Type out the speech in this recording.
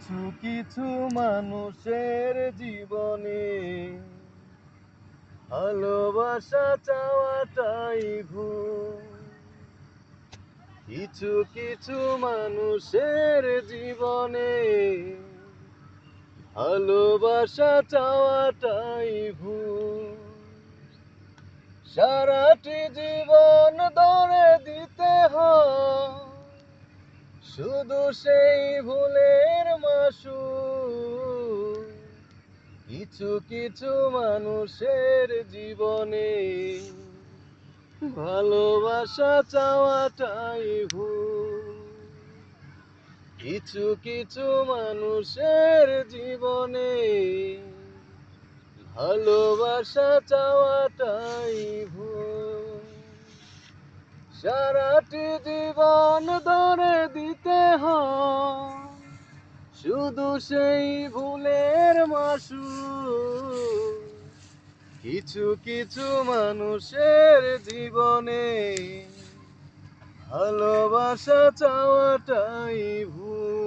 কিছু কিছু মানুষের জীবনে ভালোবাসা চাওয়াটাই ভুল। কিছু কিছু মানুষের জীবনে ভালোবাসা চাওয়াটাই ভুল। সারাটি জীবন ধরে দিতে হয় শুধু সেই ভুলের মাসুল। কিছু কিছু মানুষের জীবনে ভালোবাসা চাওয়াটাই ভুল। কিছু কিছু মানুষের জীবনে ভালোবাসা চাওয়াটাই ভুল। সারাটি জীবন ধরে দিতে হয় শুধু সেই ভুলের মাসুল। কিছু কিছু মানুষের জীবনে ভালোবাসা চাওয়াটাই ভুল।